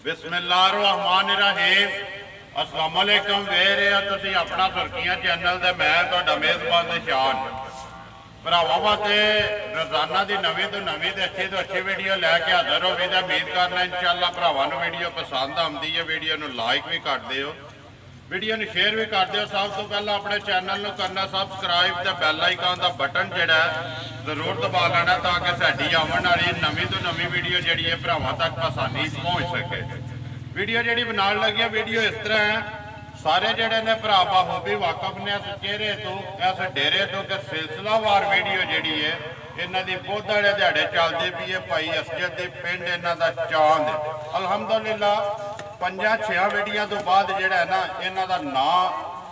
बिस्मिल्लाहिर्रहमानिर्रहीम। अस्सलाम वालेकुम। वे रहे हो तुसीं अपना सुर्खियां चैनल ते मैं तुहाडा मेज़बान निशान भरावां वास्ते रोजाना की नवीं तो नवीं ते अच्छी वीडियो लैके हाजिर हो गई। उम्मीद करना इंशाअल्लाह भरावां नूं वीडियो पसंद आती है। वीडियो नूं लाइक भी कर दिओ, वीडियो नूं शेयर भी कर दिओ। सब तो पहला अपने चैनल नूं करना सबसक्राइब ते बैल आइकन का बटन जिहड़ा जरूर दबा लेना ताकि साडी आवन वाली नवीं तो नवीं वीडियो जिहड़ी है भरावां तक आसानी पहुँच सके। वीडियो जिहड़ी बनाउण लगी वीडियो इस तरह है, सारे जिहड़े ने भरा बाखूबी वाकफ ने इस चेहरे तो इस डेरे तो कि सिलसिलावार वीडियो जिहड़ी है इन्हां दी बुध वाले दिहाड़े चलदी पई है। भाई असजद दी पिंड इन्हां दा चांद अलहमदुलिल्लाह 5-6 वीडियो तो बाद जिहड़ा है ना इन्हां दा नां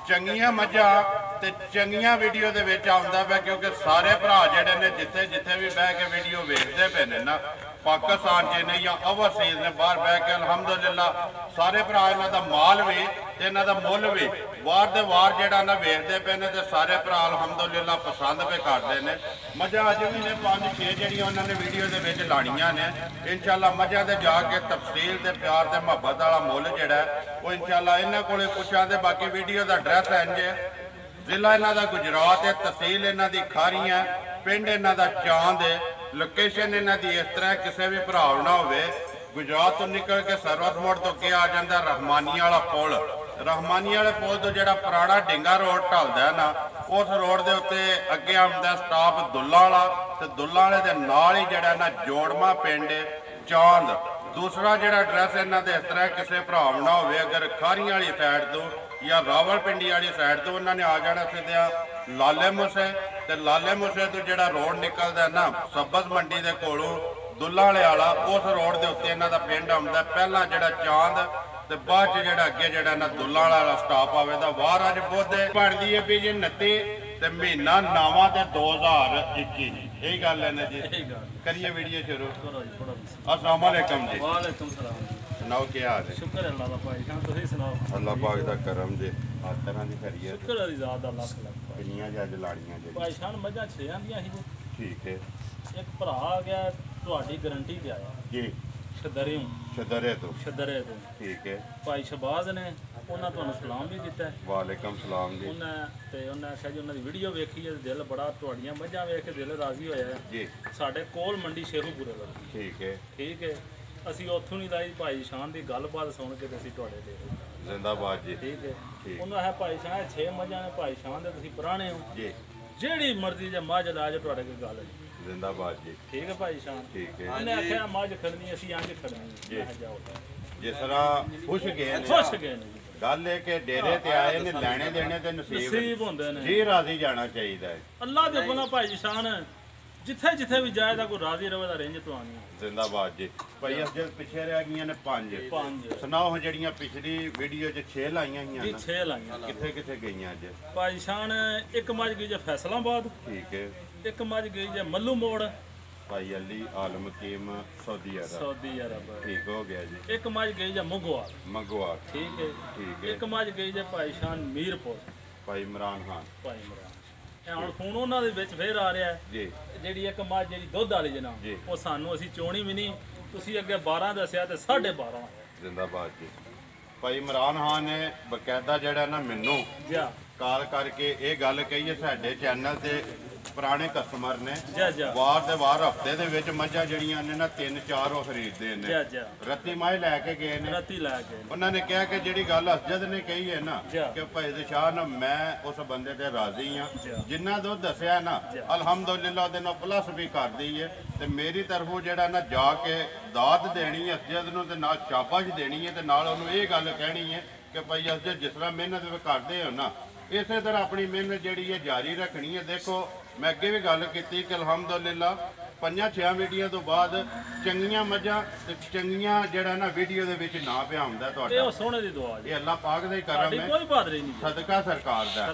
चंगियां मझां ते चंगियां वीडियो दे विच आउंदा पिया, क्योंकि सारे भरा जिहड़े ने जिथे जिथे भी बह के वीडियो वेखदे पे ने ना पाकिस्तान च ने या ओवरसीज ने बाहर बह के अलहमदुलिल्लाह सारे भरा इन्हां दा माल भी ते इन्हां दा मुल भी वार दे वार जिहड़ा ना वेखदे पे ने ते सारे भरा अलहमदुलिल्लाह पसंद पे करदे ने। मझां अज भी ने 5-6 जिहड़ियां उन्होंने वीडियो दे विच लाणियां ने। इंशाअल्लाह मझां दे जाके तफसील ते प्यार ते मुहब्बत वाला मुल जिहड़ा वो इंशाअल्लाह इन्हां कोले पुछांगे। बाकी वीडियो दा एड्रैस इंज है, जिला इन्हां दा गुजरात है, तहसील इन्हां दी खारी है, पिंड इन्हां दा चांद है। लोकेशन इन्हां दी इस तरह किसी भी भरा ना हो गुजरात तो निकल के सर्वस मोड़ तो क्या आ जाता रहमानी वाला पुल। रहमानी वाले पुल तो जो पुराना डिंगा रोड ढलता है ना उस रोड के उत्ते अगे आता स्टाप दुल्ला वाला, तो दुल्ला वाले के नाल ही जड़ा ना जोड़मा पिंड चांद। दूसरा जो एड्रैस इन्हों के इस तरह किसी भरा ना हो अगर खारियां वाली साइड तो या रावलपिंडी वाली साइड तो उन्होंने आ जाना सीधा लाले मूसे। तो लाले मूसे तो जो रोड निकलता है ना सब्बज मंडी के कोलों दुल्ला वाला उस रोड के उत्ते इन्हों का पिंड आता पहला जो चांद ते बाद जो अगे जो ना दुल्ला वाला स्टाप आवेगा। वार अज बुध बनती है भी जी 29 ते महीना नावां ते 2021 यही गल है ना जी। करिए वीडियो शुरू। अस्सलाम वालेकुम जी। वालेकुम सलाम। सुनाओ क्या हाल है? शुक्र अल्लाह दा भाई जान, तुसीं सुनाओ? अल्लाह पाक दा करम जी, हर तरह की खैरियत। शुक्र अली ज़ात दा लख लख। किन्नियां जज लाड़ियां जी? भाई शान मझां 6 आंदियां सी जी। ठीक है। एक भरा आ गया तुहाडी गारंटी ते आया जी शदरियों शदरे तो शदरे तो ठीक है। भाई शहबाज ने उन्हें तुहानूं सलाम भी दिता है। वालेकुम सलाम जी। उन्हें आख्या जी उन्होंने वीडियो वेखी है, दिल बड़ा तुहाड़ियां मझां वेख के दिल राजी होया है जी। साडे कोल मंडी शेखूपुरे लगी। ठीक है। ठीक है, असीं उत्थों नहीं लाई भाई शान की गलबात सुन के ते असीं तुहाडे ते जिंदाबाद जी। ठीक है। ठीक। उन्होंने आख्या भाई शान 6 मझां ने, भाई शान दे तुसीं पुराने हो जी। जेड़ी मर्जी जे मझ ला जाओ तुहाडे कोई गल नहीं। जिंदाबाद जी। ठीक है भाई शान। ठीक है। उन्हें आख्या मझ खड़नी असीं इंज खड़नी जी। मैं जाओ जिस तरह खुश गए ने, खुश गए ने जी। गल है कि डेरे ते आए ने लैने देने ते नसीब नसीब होंदे ने जी राजी जाना चाहिए है। अल्लाह दे कोला भाई शान जिथे जिथे भी जाए ता कोई राजी रवे दा रेंज तो आनी। जिंदाबाद जी। भाई अज पिछे रह गई ने 5 सुनाओ जड़ियां पिछली वीडियो च 6 लाइयां जी। ही 6 लाइयां किथे किथे गई अज? भाई शान एक मझ गई जे फैसलाबाद, ठीक है। एक मझ गई जे मल्लू मोड़, भाई अली आलम कीम सऊदी अरब ठीक हो गया जी। एक मझ गई जे मंगवार मंगवार ठीक है। ठीक है। एक मझ गई जे भाई शान मीरपुर भाई इमरान खान भाई इमरान। ਹੁਣ ਫੋਨ ਉਹਨਾਂ ਦੇ ਵਿੱਚ ਫੇਰ ਆ ਰਿਹਾ ਜੀ। ਜਿਹੜੀ ਇੱਕ ਮੱਝ ਜਿਹੜੀ ਦੁੱਧ ਵਾਲੀ ਜਨਾਬ ਉਹ ਸਾਨੂੰ ਅਸੀਂ ਚੋਣੀ ਵੀ ਨਹੀਂ, ਤੁਸੀਂ ਅੱਗੇ 12 ਦੱਸਿਆ ਤੇ 12.5 ਜਿੰਦਾਬਾਦ ਜੀ। ਭਾਈ ਇਮਰਾਨ ਖਾਨ ਨੇ ਬਕਾਇਦਾ ਜਿਹੜਾ ਨਾ ਮੈਨੂੰ ਕਾਲ ਕਰਕੇ ਇਹ ਗੱਲ ਕਹੀ ਹੈ ਸਾਡੇ ਚੈਨਲ ਤੇ ਪੁਰਾਣੇ ਕਸਟਮਰ ਨੇ ਵਾਰ ਦੇ ਵਾਰ ਹਫਤੇ ਦੇ ਵਿੱਚ ਮੱਝਾਂ ਜਿਹੜੀਆਂ ਨੇ ਨਾ 3-4 ਉਹ ਖਰੀਦਦੇ ਨੇ। ਰੱਤੀ ਮਾਈ ਲੈ ਕੇ ਗਏ ਨੇ, ਉਹਨਾਂ ਨੇ ਕਿਹਾ ਕਿ ਜਿਹੜੀ ਗੱਲ ਅਸਜਦ ਨੇ ਕਹੀ ਹੈ ਨਾ ਕਿ ਭਾਈ ਦੇ ਸ਼ਾਹ ਨਾ ਮੈਂ ਉਸ ਬੰਦੇ ਤੇ ਰਾਜ਼ੀ ਹਾਂ ਜਿੰਨਾ ਦੁੱਧ ਦੱਸਿਆ ਨਾ ਅਲਹਮਦੁਲਿਲਾ ਉਹਦੇ ਨਾਲ ਪਲੱਸ ਵੀ ਕਰਦੀ ਹੈ ਤੇ ਮੇਰੀ ਤਰਫੋਂ ਜਿਹੜਾ ਨਾ ਜਾ ਕੇ ਦਾਤ ਦੇਣੀ ਹੈ ਅਸਜਦ ਨੂੰ ਤੇ ਨਾਲ ਸ਼ਾਬਾਸ਼ ਦੇਣੀ ਹੈ ਤੇ ਨਾਲ ਉਹਨੂੰ ਇਹ ਗੱਲ ਕਹਿਣੀ ਹੈ ਕਿ ਭਾਈ ਅਸਜਦ ਜਿਸ ਤਰ੍ਹਾਂ ਮਿਹਨਤ ਕਰਦੇ ਹੋ ਨਾ ਇਸੇ ਤਰ੍ਹਾਂ ਆਪਣੀ ਮਿਹਨਤ ਜਿਹੜੀ ਹੈ ਜਾਰੀ ਰੱਖਣੀ ਹੈ। ਦੇਖੋ मैं अगे भी गल की कि अलहमदुलिल्ला 5-6 वीडियो तो बाद चंगियां मझां ते चंगियां जिहड़ा ना वीडियो दे विच ना पिया हुंदा तुहाडा सोहणे दी दुआ जी। अल्लाह पाक दा ही करम है, कोई बहादरी नहीं, सदका सरकार दा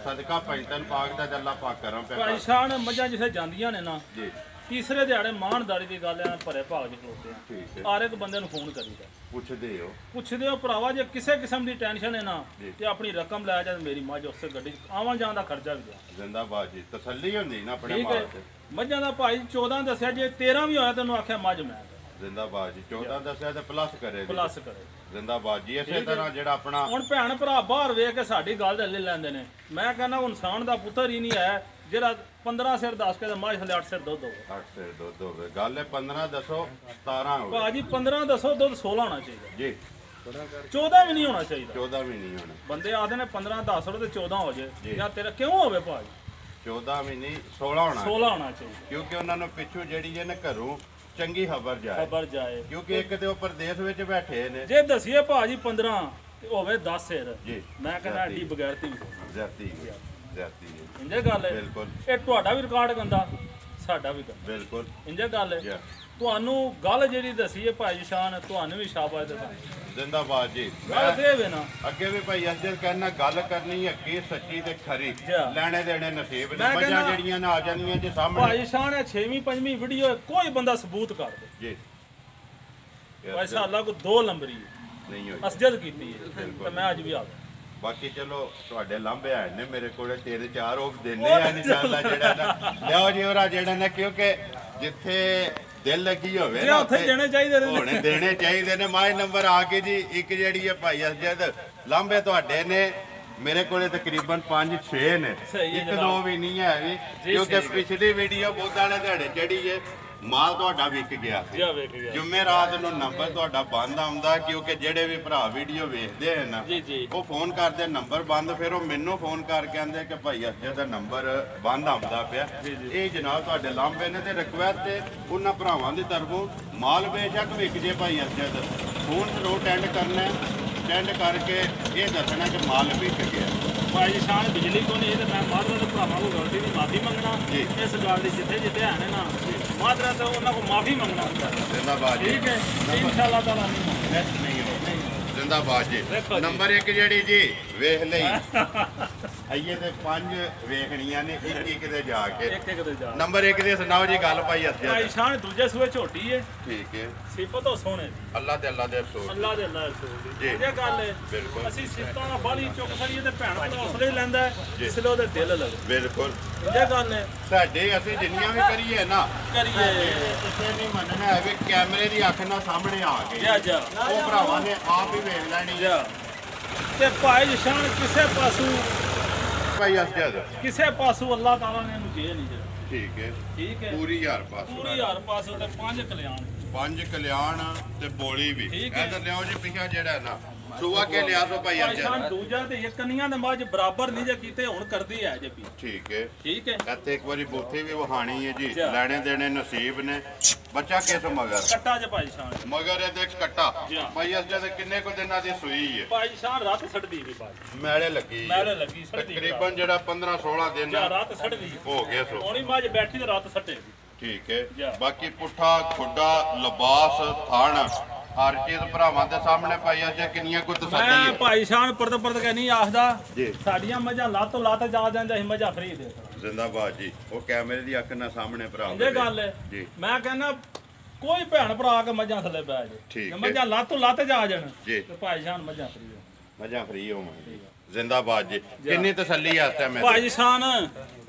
सदका पंजतन पाक दा अल्लाह पाक करम पे। भाई शान मझां जिथे जांदियां ने ना जी तीसरे दिहाड़े मानदारी की गल है भरे भाग च खलोते हैं। हर एक बंदे नूं फोन करीदा पुछदे हो भरावा जे किसी किस्म की टेंशन है ना ते अपनी रकम लै जा मेरी मझ उस गड्डी आवन जान दा खर्चा भी दे। जिंदाबाद जी। तसल्ली होंदी ना अपने माल ते। मझां दा भाई 14 दस्सिया जे 13 भी होया तैनूं आख्या मझ मैं ਜ਼ਿੰਦਾਬਾਦ ਜੀ 14 ਦੱਸਿਆ ਤੇ ਪਲੱਸ ਕਰੇ ਪਲੱਸ ਕਰੇ ਜ਼ਿੰਦਾਬਾਦ ਜੀ। ਇਸੇ ਤਰ੍ਹਾਂ ਜਿਹੜਾ ਆਪਣਾ ਹੁਣ ਭੈਣ ਭਰਾ ਬਾਹਰ ਵੇਖ ਕੇ ਸਾਡੀ ਗੱਲ ਲੈ ਲੈਂਦੇ ਨੇ। ਮੈਂ ਕਹਿੰਦਾ ਇਨਸਾਨ ਦਾ ਪੁੱਤਰ ਹੀ ਨਹੀਂ ਹੈ ਜਿਹੜਾ 15 ਸਿਰ ਦੱਸ ਕੇ ਮਾਝ ਹਲੇ 8 ਸਿਰ ਦੁੱਧ ਹੋਵੇ। 8 ਸਿਰ ਦੁੱਧ ਹੋਵੇ। ਗੱਲ ਹੈ 15 ਦੱਸੋ 17 ਹੋਵੇ ਭਾਜੀ 15 ਦੱਸੋ ਦੁੱਧ 16 ਹੋਣਾ ਚਾਹੀਦਾ ਜੀ। 14 ਵੀ ਨਹੀਂ ਹੋਣਾ ਚਾਹੀਦਾ। 14 ਵੀ ਨਹੀਂ ਹੋਣਾ। ਬੰਦੇ ਆਦੇ ਨੇ 15 10 ਤੇ 14 ਹੋ ਜਾਏ ਜਾਂ ਤੇਰਾ ਕਿਉਂ ਹੋਵੇ ਭਾਜੀ? 14 ਵੀ ਨਹੀਂ 16 ਹੋਣਾ 16 ਹੋਣਾ ਚਾਹੀਦਾ ਕਿਉਂਕਿ ਉਹਨਾਂ ਨੂੰ ਪਿੱਛੋਂ ਜਿਹੜੀ ਹੈ ਨਾ ਘਰੋਂ ਚੰਗੀ ਖਬਰ ਜਾਏ ਕਿਉਂਕਿ ਇੱਕ ਤੇ ਉਹ ਪ੍ਰਦੇਸ਼ ਵਿੱਚ ਬੈਠੇ ਨੇ। ਜੇ ਦਸੀਏ ਭਾਜੀ 15 ਤੇ ਹੋਵੇ 10 ਸਿਰ ਜੀ। ਮੈਂ ਕਹਿੰਦਾ ਐਡੀ ਬਗੈਰਤੀ ਜਾਤੀ ਇੰਜੇ ਗੱਲ ਹੈ। ਬਿਲਕੁਲ ਇਹ ਤੁਹਾਡਾ ਵੀ ਰਿਕਾਰਡ ਗੰਦਾ ਸਾਡਾ ਵੀ ਗੰਦਾ ਬਿਲਕੁਲ ਇੰਜੇ ਗੱਲ ਹੈ। ਤੁਹਾਨੂੰ ਗੱਲ ਜਿਹੜੀ ਦਸੀਏ ਭਾਈ ਸ਼ਾਨ ਤੁਹਾਨੂੰ ਵੀ ਸ਼ਾਬਾਸ਼ ਦਿੱਤਾ ਜ਼ਿੰਦਾਬਾਦ ਜੀ। ਗੱਲ ਤੇ ਵੇ ਨਾ ਅੱਗੇ ਵੀ ਭਾਈ ਅਜਰ ਕਹਿਣਾ ਗੱਲ ਕਰਨੀ ਅੱਗੇ ਸੱਚੀ ਤੇ ਖਰੀ ਲੈਣੇ ਦੇਣੇ ਨਸੀਬ ਨੇ। ਮੈਂ ਮੱਝਾਂ ਕਹਿੰਦਾ ਜਿਹੜੀਆਂ ਨੇ ਆ ਜਾਂਦੀਆਂ ਜੇ ਸਾਹਮਣੇ ਭਾਈ ਸ਼ਾਨ ਹੈ 6ਵੀਂ 5ਵੀਂ ਵੀਡੀਓ ਕੋਈ ਬੰਦਾ ਸਬੂਤ ਕਰ ਦੇ ਜੀ। ਵੈਸਾ ਅੱਲਾ ਕੋ 2 ਨੰਬਰੀ ਨਹੀਂ ਹੋਈ ਅਸਜਦ ਕੀਤੀ ਹੈ ਤੇ ਮੈਂ ਅੱਜ ਵੀ ਆ ਗਿਆ। ਬਾਕੀ ਚਲੋ ਤੁਹਾਡੇ ਲਾਂਭੇ ਆਏ ਨੇ ਮੇਰੇ ਕੋਲੇ 3-4 ਉਹ ਦੇਣੇ ਆ ਨਹੀਂ ਚੱਲਦਾ ਜਿਹੜਾ ਨਾ ਲਿਆਓ ਜੀ ਉਹਰਾ ਜਿਹੜਾ ਨਾ ਕਿਉਂਕਿ ਜਿੱਥੇ ਦਿਲ ਲੱਗੀ ਹੋਵੇ ਨਾ ਉੱਥੇ ਦੇਣੇ ਚਾਹੀਦੇ ਨੇ ਹੋਣੇ ਦੇਣੇ ਚਾਹੀਦੇ ਨੇ। ਮਾਈ ਨੰਬਰ ਆ ਕੇ ਜੀ ਇੱਕ ਜਿਹੜੀ ਹੈ ਭਾਈ ਅਸਜਦ ਲਾਂਭੇ ਤੁਹਾਡੇ ਨੇ ਮੇਰੇ ਕੋਲੇ ਤਕਰੀਬਨ 5-6 ਨੇ। ਇੱਕ ਦੋ ਵੀ ਨਹੀਂ ਹੈ ਵੀ ਕਿਉਂਕਿ ਪਿਛਲੀ ਵੀਡੀਓ ਬੋਦਾਂ ਨੇ ਦਿਹਾੜੇ ਚੜੀ ਹੈ ਮਾਲ ਤੁਹਾਡਾ ਵਿਕ ਗਿਆ ਸੀ। ਜੁਮੇਰਾਤ ਨੂੰ ਨੰਬਰ ਤੁਹਾਡਾ ਬੰਦ ਆਉਂਦਾ ਕਿਉਂਕਿ ਜਿਹੜੇ ਵੀ ਭਰਾ ਵੀਡੀਓ ਵੇਖਦੇ ਹਨ ਉਹ ਫੋਨ ਕਰਦੇ ਨੰਬਰ ਬੰਦ ਫਿਰ ਉਹ ਮੈਨੂੰ ਫੋਨ ਕਰਕੇ ਕਹਿੰਦੇ ਕਿ ਭਾਈ ਅਜੇ ਦਾ ਨੰਬਰ ਬੰਦ ਆਉਂਦਾ ਪਿਆ। ਇਹ ਜਨਾਬ ਤੁਹਾਡੇ ਲਾਂਭੇ ਨੇ ਤੇ ਰਿਕਵੈਸਟ ਤੇ ਉਹਨਾਂ ਭਰਾਵਾਂ ਦੀ ਤਰਫੋਂ ਮਾਲ ਬੇਸ਼ੱਕ ਵਿਕ ਜੇ ਭਾਈ ਅਜੇ ਦਾ ਫੋਨ ਜ਼ਰੂਰ ਅਟੈਂਡ ਕਰਨਾ ਅਟੈਂਡ ਕਰਕੇ ਇਹ ਦੱਸਣਾ ਕਿ ਮਾਲ ਵਿਕ ਗਿਆ। ਭਾਈ ਸ਼ਾਨ ਬਿਜਲੀ ਕੋ ਨਹੀਂ ਤੇ ਮੈਂ ਮਾਧਰਾ ਦੇ ਭਰਾਵਾਂ ਕੋਲ ਗਲਤੀ ਦੀ ਮਾਫੀ ਮੰਗਣਾ ਇਸ ਗੱਲ ਦੀ ਜਿੱਥੇ ਜਿੱਥੇ ਆਣੇ ਨਾ ਮਾਧਰਾ ਤੋਂ ਉਹਨਾਂ ਕੋਲ ਮਾਫੀ ਮੰਗਣਾ ਹੁੰਦਾ। ਜ਼ਿੰਦਾਬਾਦ ਜੀ। ਠੀਕ ਹੈ ਇਨਸ਼ਾਅੱਲਾ ਤਾਲਾ ਨਹੀਂ ਜ਼ਿੰਦਾਬਾਦ ਜੀ। ਨੰਬਰ 1 ਜਿਹੜੀ ਜੀ ਵੇਖ ਲਈ ਆਈਏ ਤੇ 5 ਵੇਖਣੀਆਂ ਨੇ ਇੱਕ ਇੱਕ ਦੇ ਜਾ ਕੇ ਨੰਬਰ 1 ਦੇ ਸੁਣਾਓ ਜੀ ਗੱਲ ਭਾਈ ਅਸਜਦ। ਭਾਈ ਸ਼ਾਨ ਦੂਜੇ ਸੂਏ ਝੋਟੀ ਹੈ ਠੀਕ ਹੈ ਸਿਫਤ ਉਹ ਸੋਹਣੇ ਅੱਲਾ ਦੇ ਅਸੂਲ ਅੱਲਾ ਦੇ ਅਸੂਲ ਜੀ। ਇਹ ਗੱਲ ਹੈ ਬਿਲਕੁਲ ਅਸੀਂ ਸਿਫਤਾਂ ਨਾਲ ਬਾਲੀ ਚੁੱਕ ਸੜੀਏ ਤੇ ਭੈਣ ਭਰਾ ਹੌਸਲੇ ਲੈਂਦਾ ਇਸ ਲਈ ਉਹਦੇ ਦਿਲ ਲੱਗੇ। ਬਿਲਕੁਲ ਇਹ ਗੱਲ ਹੈ ਸਾਡੇ ਅਸੀਂ ਜਿੰਨੀਆਂ ਵੀ ਕਰੀਏ ਨਾ ਕਰੀਏ ਕਿਸੇ ਨਹੀਂ ਮੰਨਣਾ ਹੈ ਵੀ ਕੈਮਰੇ ਦੀ ਅੱਖ ਨਾਲ ਸਾਹਮਣੇ ਆ ਕੇ ਜਾ ਉਹ ਭਰਾਵਾਂ ਨੇ ਆਪ ਹੀ ਵੇਖ ਲੈਣੀ ਤੇ ਭਾਈ ਸ਼ਾਨ ਕਿਸੇ ਪਾਸੋਂ ਭਾਈ ਅਸਜਦ ਕਿਸੇ ਪਾਸੋਂ ਅੱਲਾਹ ਤਾਲਾ ਨੇ ਇਹਨੂੰ ਜੇ ਨਹੀਂ ਠੀਕ ਹੈ ਪੂਰੀ ਪੂਰੀ ਹਜ਼ਾਰ ਪਾਸੋਂ ਤੇ 5 ਕਲਿਆਣ 5 ਕਲਿਆਣ ਤੇ ਬੋਲੀ ਵੀ ਇਧਰ ਲਿਆਓ ਜੀ ਪਿਛਾ ਜਿਹੜਾ ਨਾ ਸੁਆ ਕੇ ਲਿਆ ਸੋ ਭਾਈ ਅਜਾ ਦੂਜਾ ਤੇ ਇੱਕ ਕੰਨੀਆਂ ਦੇ ਮਾਝ ਬਰਾਬਰ ਨਹੀਂ ਜੇ ਕੀਤੇ ਹੁਣ ਕਰਦੀ ਹੈ ਜੇ ਵੀ ਠੀਕ ਹੈ ਇੱਥੇ ਇੱਕ ਵਾਰੀ ਬੂਥੀ ਵੀ ਵਹਾਣੀ ਹੈ ਜੀ ਲੈਣੇ ਦੇਣੇ ਨਸੀਬ ਨੇ ਬੱਚਾ ਕਿਸ ਮਗਰ ਕੱਟਾ ਜੇ ਭਾਈ ਸ਼ਾਨ ਮਗਰ ਇਹਦੇ ਕੱਟਾ ਭਾਈ ਅਜਾ ਦੇ ਕਿੰਨੇ ਕੁ ਦਿਨਾਂ ਦੀ ਸੂਈ ਹੈ ਭਾਈ ਸ਼ਾਨ ਰਾਤ ਛੱਡਦੀ ਵੀ ਭਾਈ ਮੈਲੇ ਲੱਗੀ ਸੜਦੀ ਤਕਰੀਬਨ ਜਿਹੜਾ 15-16 ਦਿਨ ਰਾਤ ਛੱਡਦੀ ਹੋ ਗਏ ਸੋ ਹੁਣੀ ਮਾਝ ਬੈਠੀ ਤੇ ਰਾਤ ਛੱਡੇਗੀ ਠੀਕ ਹੈ ਬਾਕੀ ਪੁੱਠਾ ਖੁੱਡਾ ਲਿਬਾਸ ਥਣ ਹਰ ਚੀਜ਼ ਭਰਾਵਾਂ ਦੇ ਸਾਹਮਣੇ ਪਾਈ ਅੱਜ ਕਿੰਨੀਆਂ ਕੁ ਤਸੱਲੀ ਹੈ। ਮੈਂ ਭਾਈ ਸ਼ਾਨ ਪਰਤ ਕੇ ਨਹੀਂ ਆਖਦਾ ਸਾਡੀਆਂ ਮੱਝਾਂ ਲਾਤੋਂ ਲੱਤ ਜਾ ਜਾਂਦੇ ਅਸੀਂ ਮੱਝਾਂ ਫਰੀ ਦੇ ਜ਼ਿੰਦਾਬਾਦ ਜੀ। ਉਹ ਕੈਮਰੇ ਦੀ ਅੱਖ ਨਾਲ ਸਾਹਮਣੇ ਭਰਾ ਇਹ ਗੱਲ ਹੈ ਮੈਂ ਕਹਿੰਦਾ ਕੋਈ ਭੈਣ ਭਰਾ ਕੇ ਮੱਝਾਂ ਥੱਲੇ ਬਹਿ ਜੇ ਮੱਝਾਂ ਲਾਤੋਂ ਲੱਤ ਜਾ ਜਾਣ ਤੇ ਭਾਈ ਸ਼ਾਨ ਮੱਝਾਂ ਫਰੀ ਹੋਣ ਜ਼ਿੰਦਾਬਾਦ ਜੀ। ਕਿੰਨੀ ਤਸੱਲੀ ਆ ਇਸ ਭਾਈ ਸ਼ਾਨ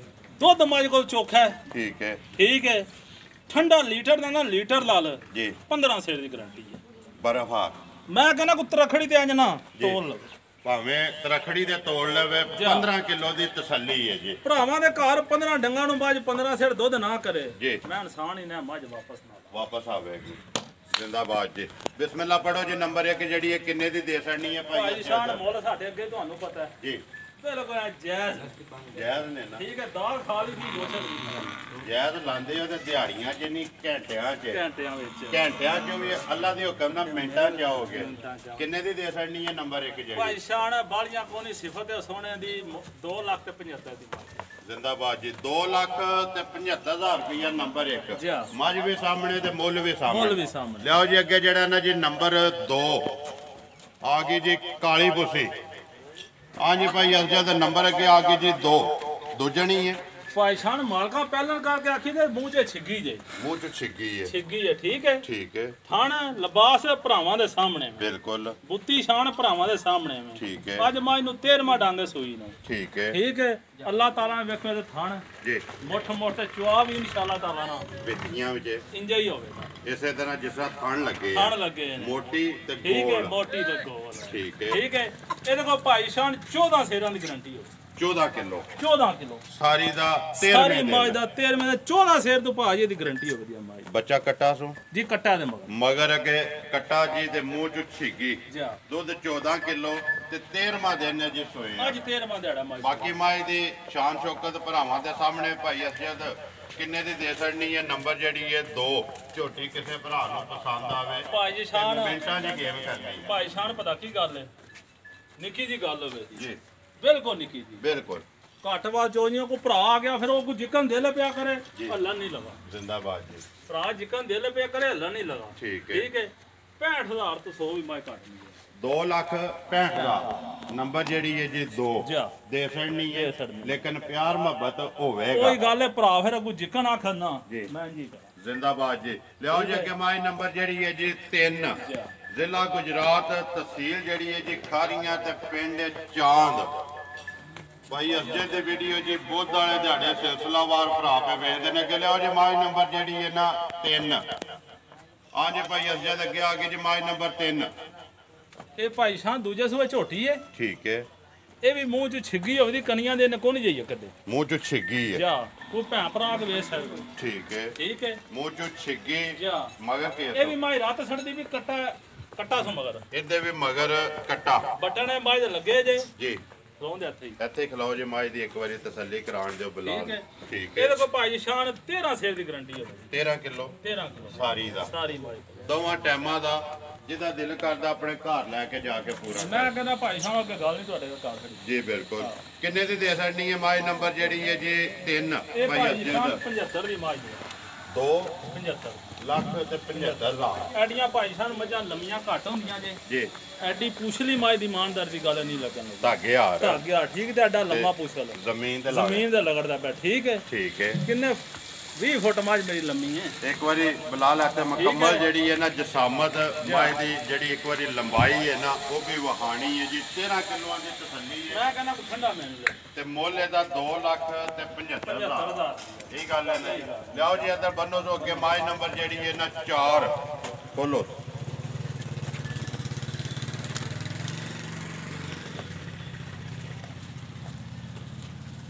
ਦੁੱਧ ਮੱਝ ਕੋਲ ਚੋਖਾ ਹੈ ਠੀਕ ਹੈ ਠੰਡਾ ਲੀਟਰ ਦਾ ਨਾ ਲੀਟਰ ਲਾ ਲ ਜੀ 15 ਸੇਰ ਦੀ ਗਾਰੰਟੀ ਹੈ ਬਰਫਾ ਮੈਂ ਕਹਿੰਦਾ ਕੋ ਤਰਖੜੀ ਤੇ ਅੰਜ ਨਾ ਤੋਲ ਲਵੇ ਭਾਵੇਂ ਤਰਖੜੀ ਦੇ ਤੋਲ ਲਵੇ 15 ਕਿਲੋ ਦੀ ਤਸੱਲੀ ਹੈ ਜੀ। ਭਰਾਵਾਂ ਦੇ ਘਰ 15 ਡੰਗਾਂ ਨੂੰ ਬਾਅਦ 15 ਸੇਰ ਦੁੱਧ ਨਾ ਕਰੇ ਮੈਂ ਇਨਸਾਨ ਹੀ ਨਾ ਮੱਝ ਵਾਪਸ ਆਵੇਗੀ ਜ਼ਿੰਦਾਬਾਦ ਜੀ। ਬਿਸਮਿਲ੍ਲਾ ਪੜੋ ਜੀ। ਨੰਬਰ 1 ਜਿਹੜੀ ਹੈ ਕਿੰਨੇ ਦੀ ਦੇ ਸੜਨੀ ਹੈ ਭਾਈ ਸ਼ਾਨ ਮੁੱਲ ਸਾਡੇ ਅੱਗੇ ਤੁਹਾਨੂੰ ਪਤਾ ਹੈ ਜੀ ਬਿਲਕੁਲ ਜਾਇਜ਼ ਨੇ ਨਾ ਠੀਕ ਹੈ ਦਾਲ ਖਾ ਲਈ ਦੀ ਗੋਸ਼ਤ ਜਾਇਜ਼ ਲਾਂਦੇ ਹੋ ਤੇ ਦਿਹਾੜੀਆਂ ਚ ਨਹੀਂ ਘੰਟਿਆਂ ਚ ਵੀ ਅੱਲਾ ਦੇ ਹੁਕਮ ਨਾਲ ਮਿੰਟਾਂ ਚ ਆਓਗੇ। ਕਿੰਨੇ ਦੀ ਦੇ ਸੜਨੀ ਹੈ ਨੰਬਰ 1 ਜਿਹੜੀ ਭਾਈ ਸ਼ਾਨ ਬਾਲੀਆਂ ਕੋਨੀ ਸਿਫਤ ਹੈ ਸੋਹਣੇ ਦੀ 2,75,000 ਦੀ ਜ਼ਿੰਦਾਬਾਦ ਜੀ। 2,75,000 ਰੁਪਇਆ ਨੰਬਰ 1 ਮੱਝ ਵੀ ਸਾਹਮਣੇ ਤੇ ਮੁੱਲ ਵੀ ਸਾਹਮਣੇ ਲਿਆਓ ਜੀ। ਅੱਗੇ ਜਿਹੜਾ ਨਾ ਜੀ ਨੰਬਰ 2 ਆ ਗਈ ਜੀ ਕਾਲੀ ਬੁੱਸੀ। ਹਾਂਜੀ ਭਾਈ ਅਜਾ ਦਾ ਨੰਬਰ ਅੱਗੇ ਆ ਗਈ ਜੀ 2 ਦੂਜਣੀ ਹੈ ਭਾਈਸ਼ਾਨ ਮਾਲਕਾ ਪਹਿਲਾਂ ਕਰਕੇ ਆਖੀ ਤੇ ਮੂੰਹ 'ਚ ਛਿੱਗੀ ਜੇ ਮੂੰਹ 'ਚ ਛਿੱਗੀ ਹੈ ਛਿੱਗੀ ਹੈ ਠੀਕ ਹੈ ਠੀਕ ਹੈ ਥਣ ਲਿਬਾਸ ਭਰਾਵਾਂ ਦੇ ਸਾਹਮਣੇ ਬਿਲਕੁਲ ਬੁੱਤੀ ਸ਼ਾਨ ਭਰਾਵਾਂ ਦੇ ਸਾਹਮਣੇ ਮੈਂ ਠੀਕ ਹੈ ਅੱਜ ਮਾਂ ਇਹਨੂੰ 13ਵਾਂ ਡਾਂਗੇ ਸੂਈ ਨੂੰ ਠੀਕ ਹੈ ਅੱਲਾਹ ਤਾਲਾ ਨੇ ਵੇਖੋ ਤੇ ਥਣ ਜੀ ਮੁੱਠ ਮੁੱਠ ਚੁਆ ਵੀ ਇਨਸ਼ਾਅੱਲਾ ਤਾਲਾ ਨਾ ਵਿੱਚੀਆਂ ਵਿੱਚ ਇੰਜਾ ਹੀ ਹੋਵੇਗਾ ਇਸੇ ਤਰ੍ਹਾਂ ਜਿਸ ਤਰ੍ਹਾਂ ਥਣ ਲੱਗੇ ਥਣ ਲੱਗੇ ਨੇ ਮੋਟੀ ਤੇ ਠੀਕ ਹੈ ਗੋਲ ਮੋਟੀ ਤੇ ਗੋਲ ਠੀਕ ਹੈ ਠੀਕ ਹੈ ਇਹਦੇ ਕੋਲ ਭਾਈਸ਼ਾਨ 14 ਸੇਰਾਂ ਦੀ ਗਰੰਟੀ ਹੋ 14 ਕਿਲੋ 14 ਕਿਲੋ ਸਾਰੀ ਦਾ ਸਾਰੀ 13ਵੇਂ ਮਾਝ ਦਿਨ ਦਾ 13ਵੇਂ ਦਾ 14 ਸੇਰ ਤੋਂ ਭਾਜੀ ਦੀ ਗਰੰਟੀ ਹੋ ਗਈ ਆ ਮਾਝ ਬੱਚਾ ਕੱਟਾ ਸੂ ਜੀ ਕੱਟਾ ਦੇ ਮਗਰ ਮਗਰ ਅਗੇ ਕੱਟਾ ਜੀ ਦੇ ਮੂੰਹ 'ਚ ਛਿੱਗੀ ਜਾ ਦੁੱਧ 14 ਕਿਲੋ ਤੇ 13ਵਾਂ ਦਿਨ ਹੈ ਜੀ ਸੋਏ ਆ। ਅੱਜ 13ਵਾਂ ਦਿਹਾੜਾ ਮਾਝ ਬਾਕੀ ਮਾਈ ਦੀ ਸ਼ਾਨ ਸ਼ੌਕਤ ਭਰਾਵਾਂ ਦੇ ਸਾਹਮਣੇ ਭਾਈ ਅਸਜਦ ਕਿੰਨੇ ਦੀ ਦੇ ਛੜਨੀ ਹੈ ਨੰਬਰ ਜਿਹੜੀ ਹੈ 2 ਝੋਟੀ ਕਿਸੇ ਭਰਾ ਨੂੰ ਪਸੰਦ ਆਵੇ ਭਾਈ ਸ਼ਾਨ ਮਿੰਟਾਂ ਦੀ ਗੇਮ ਕਰਨੀ ਹੈ ਭਾਈ ਸ਼ਾਨ ਪਤਾ ਕੀ ਗੱਲ ਹੈ ਨਿੱਕੀ ਜੀ ਗੱਲ ਹੋਵੇ ਜੀ ਬਿਲਕੁਲ ਨਿੱਕੀ ਜੀ ਬਿਲਕੁਲ ਘਟਵਾ ਜੋਈਆਂ ਕੋ ਭਰਾ ਆ ਗਿਆ ਫਿਰ ਉਹ ਕੋ ਜਿਕਨ ਦਿਲ ਪਿਆ ਕਰੇ ਹੱਲਣ ਨਹੀਂ ਲਗਾ ਜ਼ਿੰਦਾਬਾਦ ਜੀ ਭਰਾ ਜਿਕਨ ਦਿਲ ਪਿਆ ਕਰੇ ਹੱਲਣ ਨਹੀਂ ਲਗਾ ਠੀਕ ਹੈ ਠੀਕ ਹੈ 65000 ਤੋਂ 100 ਵੀ ਮੈਂ ਘੱਟ ਨਹੀਂ 2,65,000 ਦਾ ਨੰਬਰ ਜਿਹੜੀ ਹੈ ਜੀ 2 ਜਾ ਦੇ ਛੜਨੀ ਹੈ ਦੇ ਛੱਡਣੀ। ਲੇਕਿਨ ਪਿਆਰ ਮੁਹੱਬਤ ਹੋਵੇਗਾ ਕੋਈ ਗੱਲ ਹੈ ਭਰਾ ਫਿਰ ਅਗੂ ਜਿਕਨ ਆਖਣਾ ਜੀ। ਮੈਂ ਜੀ ਕਰਾਂ ਜ਼ਿੰਦਾਬਾਦ ਜੀ ਲਿਆਓ ਜੀ ਅੱਗੇ ਮਾਈ ਨੰਬਰ ਜਿਹੜੀ ਹੈ ਜੀ 3 ਜਾ ਜ਼ਿਲ੍ਹਾ ਗੁਜਰਾਤ ਤਹਿਸੀਲ ਜਿਹੜੀ ਹੈ ਜੀ ਖਾਰੀਆਂ ਤੇ ਪਿੰਡ ਚਾਂਦ ਭਾਈ ਅਸਜੇ ਦੇ ਵੀਡੀਓ ਜੀ ਬੁੱਧ ਵਾਲੇ ਦਿਹਾੜੇ ਸਿਲਸਿਲਾਵਾਰ ਭਰਾ ਪੇ ਵੇਚਦੇ ਨੇ ਅੱਗੇ ਲਿਆਓ ਜੀ ਮਾਈ ਨੰਬਰ ਜਿਹੜੀ ਹੈ ਨਾ 3 ਆ ਜੀ ਭਾਈ ਅਸਜੇ ਦੇ ਅੱਗੇ ਆ ਗਈ ਜੀ ਮਾਈ ਨੰਬਰ 3 ਇਹ ਭਾਈ ਸ਼ਾਹ ਦੂਜੇ ਸੂਏ ਝੋਟੀ ਏ ਠੀਕ ਹੈ ਇਹ ਵੀ ਮੂੰਹ 'ਚ ਛਿੱਗੀ ਹੋਵਦੀ ਕਨੀਆਂ ਦੇ ਨਕੋ ਨਹੀਂ ਜਾਈਏ ਕਦੇ ਮੂੰਹ 'ਚ ਛਿੱਗੀ ਹੈ ਜਾ ਕੋਈ ਭੈਣ ਭਰਾ ਕੇ ਵੇਚ ਸਕਦੇ ਠੀਕ ਹੈ ਠੀਕ ਹੈ ਮੂੰਹ 'ਚ ਛਿੱਗੀ ਜਾ ਮਗਰ ਇਹ ਕੇ ਵੀ ਮਾਈ ਰਾਤ ਛੱਡਦੀ ਵੀ ਕੱਟਾ ਸੋ ਮਗਰ ਇਹਦੇ ਵੀ ਮਗਰ ਕੱਟਾ ਬਟਨ ਹੈ ਮਾਈ ਦੇ ਲੱਗੇ ਜੇ ਜੀ ਰੋਂਦੇ ਹੱਥ ਹੀ ਇੱਥੇ ਖਲਾਓ ਜੀ ਮਾਈ ਦੀ ਇੱਕ ਵਾਰੀ ਤਸੱਲੀ ਕਰਾਉਣ ਦਿਓ ਬਿਲਾਲ ਠੀਕ ਹੈ। ਠੀਕ ਹੈ ਇਹਦੇ ਕੋਲ ਭਾਈ ਸ਼ਾਨ 13 ਸੇਰ ਦੀ ਗਰੰਟੀ ਹੋਵੇ 13 ਕਿਲੋ 13 ਕਿਲੋ ਸਾਰੀ ਦਾ ਸਾਰੀ ਮਾਈ ਦੋਵਾਂ ਟਾਈਮਾਂ ਦਾ ਜਿਹਦਾ ਦਿਲ ਕਰਦਾ ਆਪਣੇ ਘਰ ਲੈ ਕੇ ਜਾ ਕੇ ਪੂਰਾ ਮੈਂ ਕਹਿੰਦਾ ਭਾਈ ਸ਼ਾਨ ਅੱਗੇ ਗੱਲ ਨਹੀਂ ਤੁਹਾਡੇ ਕੋਲ ਕਰ ਖੜੀ ਜੀ ਬਿਲਕੁਲ ਕਿੰਨੇ ਦੀ ਦੇ ਸਕਣੀ ਹੈ ਮਾਈ ਨੰਬਰ ਜਿਹੜੀ ਹੈ ਜੀ 3 ਇਹ ਭਾਈ ਭਾਈ ਅਰਜਨ ਸ਼ਾਨ ਦਾ 75 ਦੀ ਮਾਈ ਹੈ 2 75 ਲੱਖ ਤੇ 75,000 ਐਡੀਆਂ ਭਾਈ ਸ਼ਾਨ ਮੱਝਾਂ ਲੰਮੀਆਂ ਘੱਟ ਹੁੰਦੀਆਂ ਜੇ ਜੀ ਐਡੀ ਪੁੱਛਲੀ ਮਾਈ ਦੀ ਇਮਾਨਦਾਰ ਦੀ ਗੱਲ ਨਹੀਂ ਲੱਗਣ ਧਾਗੇ ਹਾਰ ਧਾਗਿਆ ਠੀਕ ਤੇ ਐਡਾ ਲੰਮਾ ਪੁੱਛਲ ਜ਼ਮੀਨ ਤੇ ਲਾ ਜ਼ਮੀਨ ਦੇ ਲਗੜਦਾ ਪਿਆ ਠੀਕ ਹੈ ਠੀਕ ਹੈ ਕਿੰਨੇ 20 ਫੁੱਟ ਮਾਝ ਮੇਰੀ ਲੰਮੀ ਹੈ ਇੱਕ ਵਾਰੀ ਬਿਲਾਲ ਆਖੇ ਮੁਕੰਮਲ ਜਿਹੜੀ ਹੈ ਨਾ ਜਸਾਮਤ ਮਾਈ ਦੀ ਜਿਹੜੀ ਇੱਕ ਵਾਰੀ ਲੰਬਾਈ ਹੈ ਨਾ ਉਹ ਵੀ ਵਹਾਣੀ ਹੈ ਜੀ 13 ਕਿਲੋਆਂ ਦੀ ਤਸੱਲੀ ਹੈ ਮੈਂ ਕਹਿੰਦਾ ਠੰਡਾ ਮਿਲ ਲੈ ਤੇ ਮੁੱਲ ਇਹਦਾ 2 ਲੱਖ ਤੇ 75,000 75000 ਇਹ ਗੱਲ ਹੈ ਨਾ ਲਿਆਓ ਜੀ ਇੱਧਰ ਬੰਨੋ ਸੋ ਅੱਗੇ ਮਾਈ ਨੰਬਰ ਜਿਹੜੀ ਹੈ ਨਾ 4 ਖੋਲੋ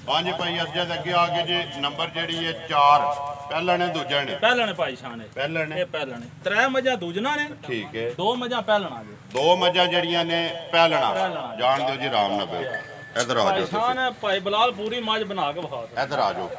ਹਾਂਜੀ ਭਾਈ ਅਸਜਦ ਅੱਗੇ ਆ ਗਏ ਜੀ ਨੰਬਰ ਜਿਹੜੀ ਹੈ 4 ਪਹਿਲਾ ਨੇ ਦੂਜਾ ਨੇ ਪਹਿਲਾਂ ਨੇ ਭਾਈ ਸ਼ਾਨ ਹੈ ਪਹਿਲਾ ਨੇ ਇਹ ਪਹਿਲਾਂ ਨੇ 3 ਮੱਝਾਂ ਦੂਜਣਾ ਨੇ ਠੀਕ ਹੈ 2 ਮੱਝਾਂ ਪਹਿਲਾਂ ਆ ਗਏ ਦੋ ਮੱਝਾਂ ਜਿਹੜੀਆਂ ਨੇ ਪਹਿਲਣਾ ਪਹਿਲਣਾ। ਜਾਣ ਦਿਓ ਜੀ ਰਾਮ ਨਬੇ ਇੱਧਰ ਆ ਭਾਈ ਜਾਓ ਸ਼ਾਨ ਹੈ ਭਾਈ ਬਲਾਲ ਪੂਰੀ ਮੱਝ ਬਣਾ ਕੇ ਵਿਖਾ ਦੇ ਇੱਧਰ ਆ ਜਾਓ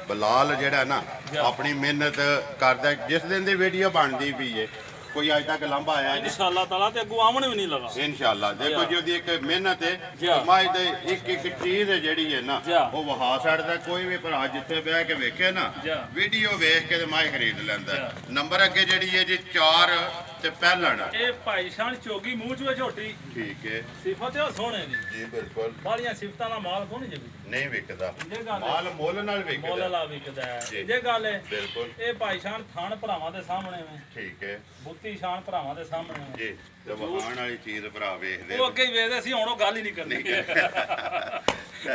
ਬਲਾਲ ਜਿਹੜਾ ਨਾ ਆਪਣੀ ਮਿਹਨਤ ਕਰਦਾ ਜਿਸ ਦਿਨ ਦੀ ਵੀਡੀਓ ਬਣਦੀ ਵੀ ਏ ਕੋਈ ਅੱਜ ਤੱਕ ਲੰਬਾ ਆਇਆ ਜੀ ਇਨਸ਼ਾਅੱਲਾ ਤਾਲਾ ਤੇ ਅੱਗੂ ਆਵਣ ਵੀ ਨਹੀਂ ਲਗਾ ਇਨਸ਼ਾਅੱਲਾ ਦੇਖੋ ਜੀ ਉਹਦੀ ਇੱਕ ਮਿਹਨਤ ਜੀ। ਹੈ ਮਾਈ ਦੇ ਇੱਕ ਇੱਕ ਚੀਜ਼ ਹੈ ਜਿਹੜੀ ਹੈ ਨਾ ਜੀ। ਉਹ ਵਹਾ ਛੱਡਦਾ ਕੋਈ ਵੀ ਭਰਾ ਜਿੱਥੇ ਬਹਿ ਕੇ ਵੇਖੇ ਨਾ ਜੀ। ਵੀਡੀਓ ਵੇਖ ਕੇ ਤੇ ਮਾਈ ਖਰੀਦ ਲੈਂਦਾ ਨੰਬਰ ਅੱਗੇ ਜਿਹੜੀ ਹੈ ਜੀ 4 ਤੇ ਪਹਿਲਣ ਇਹ ਭਾਈ ਸ਼ਾਨ ਚੋਗੀ ਮੂੰਹ ਚ ਝੋਟੀ ਠੀਕ ਹੈ ਸਿਫਤ ਹੈ ਉਹ ਸੋਹਣੇ ਦੀ ਜੀ ਬਿਲਕੁਲ ਬਾਲੀਆਂ ਸਿਫਤਾਂ ਦਾ ਮਾਲ ਕੋਣ ਜੇ ਨਹੀਂ ਵਿਕਦਾ ਇਹ ਗੱਲ ਹੈ ਮਾਲ ਮੁੱਲ ਨਾਲ ਮੁੱਲ ਵਿਕਦਾ ਲਾ ਵਿਕਦਾ ਹੈ ਜੀ। ਇਹ ਗੱਲ ਹੈ ਬਿਲਕੁਲ ਇਹ ਭਾਈ ਸ਼ਾਨ ਥਾਨ ਭਰਾਵਾਂ ਦੇ ਸਾਹਮਣੇ ਵੇ ਠੀਕ ਹੈ ਬੁੱਤੀ ਸ਼ਾਨ ਭਰਾਵਾਂ ਦੇ ਸਾਹਮਣੇ ਵੇ ਜੀ ਤੇ ਵਹਾਣ ਵਾਲੀ ਚੀਜ਼ ਭਰਾ ਵੇਖਦੇ ਉਹ ਅੱਗੇ ਹੀ ਵੇਖਦੇ ਸੀ ਹੁਣ ਉਹ ਗੱਲ ਹੀ ਨਹੀਂ ਕਰਨੀ